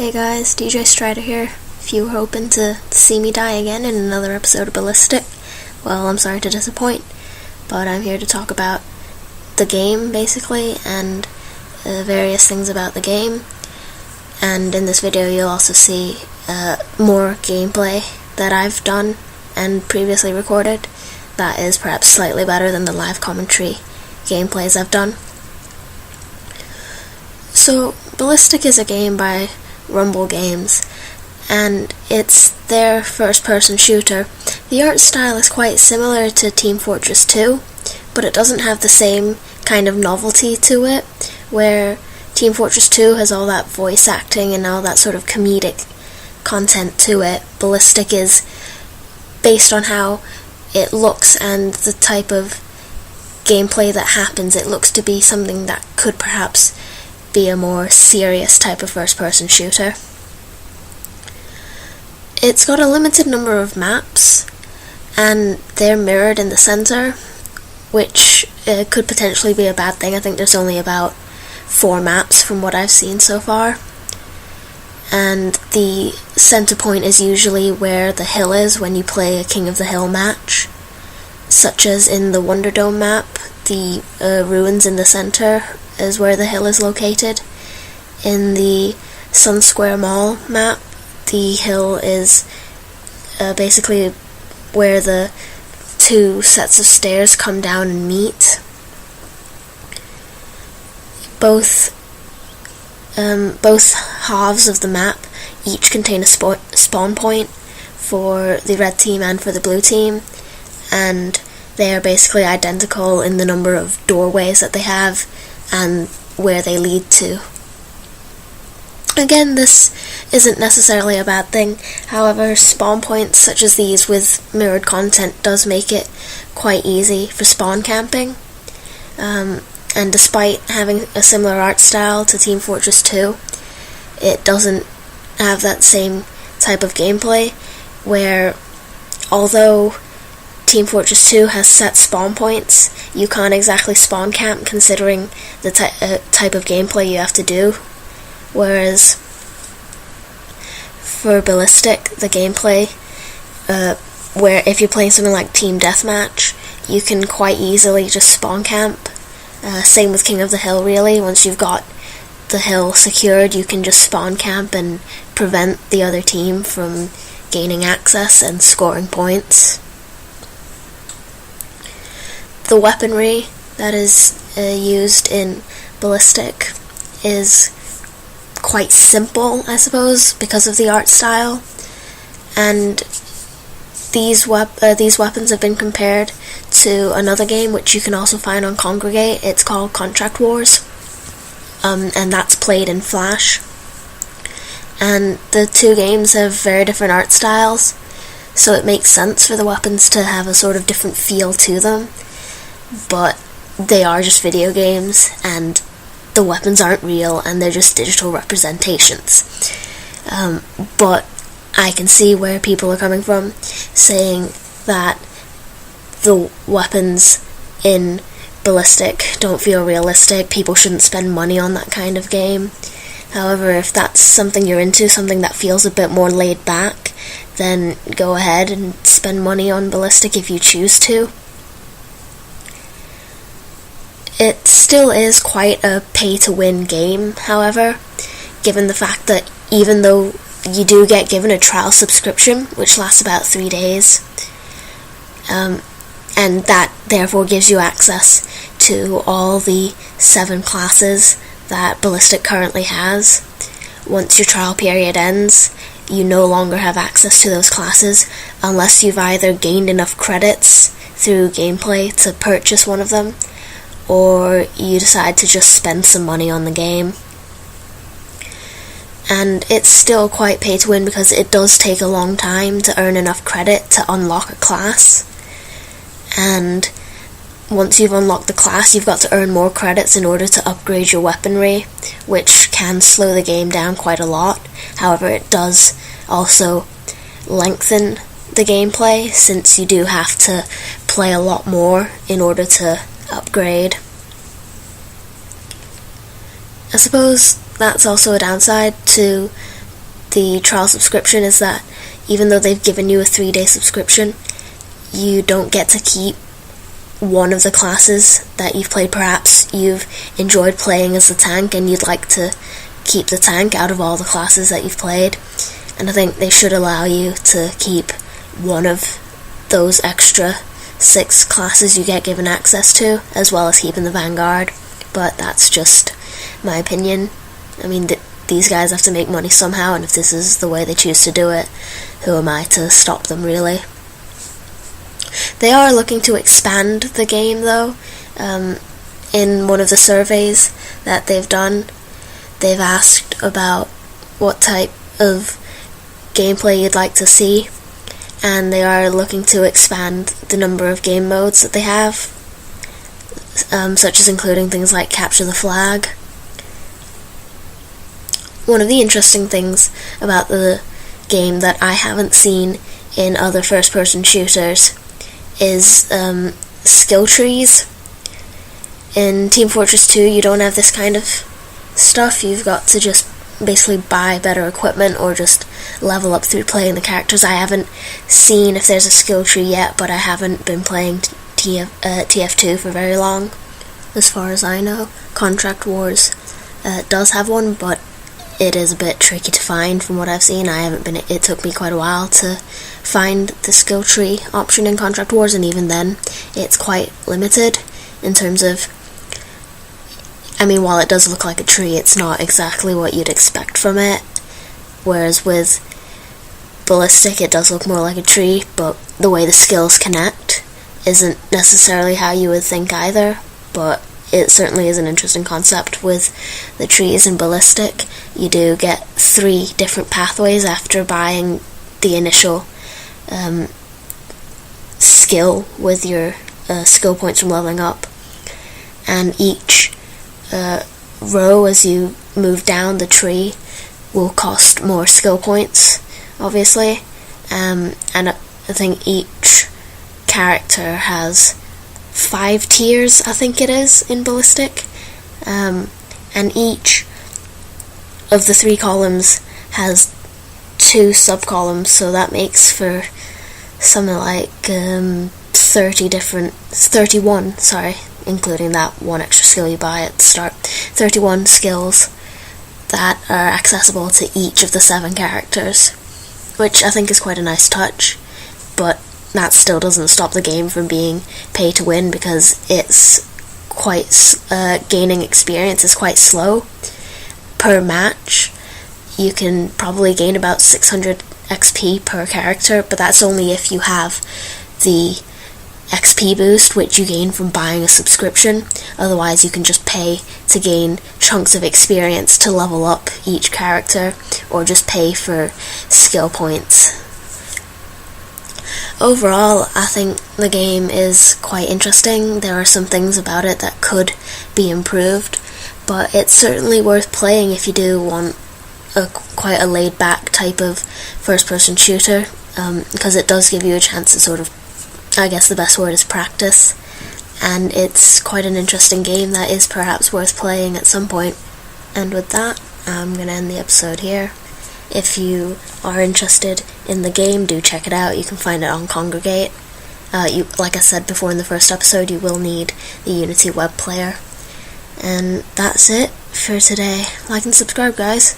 Hey guys, DJStrider here. If you were hoping to see me die again in another episode of Ballistic, well, I'm sorry to disappoint, but I'm here to talk about the game, basically, and various things about the game. And in this video you'll also see more gameplay that I've done and previously recorded that is perhaps slightly better than the live commentary gameplays I've done. So, Ballistic is a game by Rumble Games, and it's their first-person shooter. The art style is quite similar to Team Fortress 2, but it doesn't have the same kind of novelty to it, where Team Fortress 2 has all that voice acting and all that sort of comedic content to it. Ballistic is based on how it looks and the type of gameplay that happens. It looks to be something that could perhaps be a more serious type of first-person shooter. It's got a limited number of maps, and they're mirrored in the center, which could potentially be a bad thing. I think there's only about 4 maps from what I've seen so far, and the center point is usually where the hill is when you play a King of the Hill match, such as in the Wonderdome map. The ruins in the center is where the hill is located. In the Sun Square Mall map, the hill is basically where the 2 sets of stairs come down and meet. Both halves of the map each contain a spawn point for the red team and for the blue team, and they are basically identical in the number of doorways that they have and where they lead to. Again, this isn't necessarily a bad thing. However, spawn points such as these with mirrored content does make it quite easy for spawn camping. And despite having a similar art style to Team Fortress 2, it doesn't have that same type of gameplay, where although Team Fortress 2 has set spawn points, you can't exactly spawn camp considering the type of gameplay you have to do. Whereas for Ballistic, the gameplay, where if you're playing something like Team Deathmatch, you can quite easily just spawn camp. Same with King of the Hill, really. Once you've got the hill secured, you can just spawn camp and prevent the other team from gaining access and scoring points. The weaponry that is used in Ballistic is quite simple, I suppose, because of the art style, and these weapons have been compared to another game which you can also find on Congregate. It's called Contract Wars, and that's played in Flash, and the 2 games have very different art styles, so it makes sense for the weapons to have a sort of different feel to them. But they are just video games, and the weapons aren't real, and they're just digital representations. But I can see where people are coming from, saying that the weapons in Ballistic don't feel realistic, people shouldn't spend money on that kind of game. However, if that's something you're into, something that feels a bit more laid back, then go ahead and spend money on Ballistic if you choose to. It still is quite a pay-to-win game, however, given the fact that even though you do get given a trial subscription, which lasts about 3 days, and that therefore gives you access to all the 7 classes that Ballistic currently has. Once your trial period ends, you no longer have access to those classes unless you've either gained enough credits through gameplay to purchase one of them, or you decide to just spend some money on the game. And it's still quite pay to win because it does take a long time to earn enough credit to unlock a class, and once you've unlocked the class, you've got to earn more credits in order to upgrade your weaponry, which can slow the game down quite a lot. However, it does also lengthen the gameplay, since you do have to play a lot more in order to upgrade. I suppose that's also a downside to the trial subscription is that even though they've given you a 3-day subscription, you don't get to keep one of the classes that you've played. Perhaps you've enjoyed playing as the tank and you'd like to keep the tank out of all the classes that you've played, and I think they should allow you to keep one of those extra 6 classes you get given access to, as well as keeping the Vanguard. But that's just my opinion. I mean, these guys have to make money somehow, and if this is the way they choose to do it, who am I to stop them, really? They are looking to expand the game, though. In one of the surveys that they've done, they've asked about what type of gameplay you'd like to see, and they are looking to expand the number of game modes that they have, such as including things like capture the flag. One of the interesting things about the game that I haven't seen in other first-person shooters is skill trees. In Team Fortress 2, you don't have this kind of stuff. You've got to just basically buy better equipment or just level up through playing the characters. I haven't seen if there's a skill tree yet, but I haven't been playing TF2 for very long, as far as I know. Contract Wars does have one, but it is a bit tricky to find from what I've seen. It took me quite a while to find the skill tree option in Contract Wars, and even then it's quite limited in terms of, I mean, while it does look like a tree, it's not exactly what you'd expect from it, whereas with Ballistic it does look more like a tree, but the way the skills connect isn't necessarily how you would think either. But it certainly is an interesting concept. With the trees in Ballistic, you do get 3 different pathways after buying the initial skill with your skill points from leveling up, and each row as you move down the tree will cost more skill points, obviously, and I think each character has 5 tiers, I think it is, in Ballistic, and each of the 3 columns has 2 sub-columns, so that makes for something like 31, including that one extra skill you buy at the start, 31 skills that are accessible to each of the 7 characters, which I think is quite a nice touch, but that still doesn't stop the game from being pay to win, because it's quite gaining experience is quite slow. Per match you can probably gain about 600 XP per character, but that's only if you have the XP boost, which you gain from buying a subscription. Otherwise you can just pay to gain chunks of experience to level up each character, or just pay for skill points. Overall, I think the game is quite interesting. There are some things about it that could be improved, but it's certainly worth playing if you do want quite a laid-back type of first-person shooter, because it does give you a chance to sort of, I guess the best word is practice, and it's quite an interesting game that is perhaps worth playing at some point. And with that, I'm going to end the episode here. If you are interested in the game, do check it out. You can find it on Congregate. Like I said before in the first episode, you will need the Unity web player. And that's it for today. Like and subscribe, guys.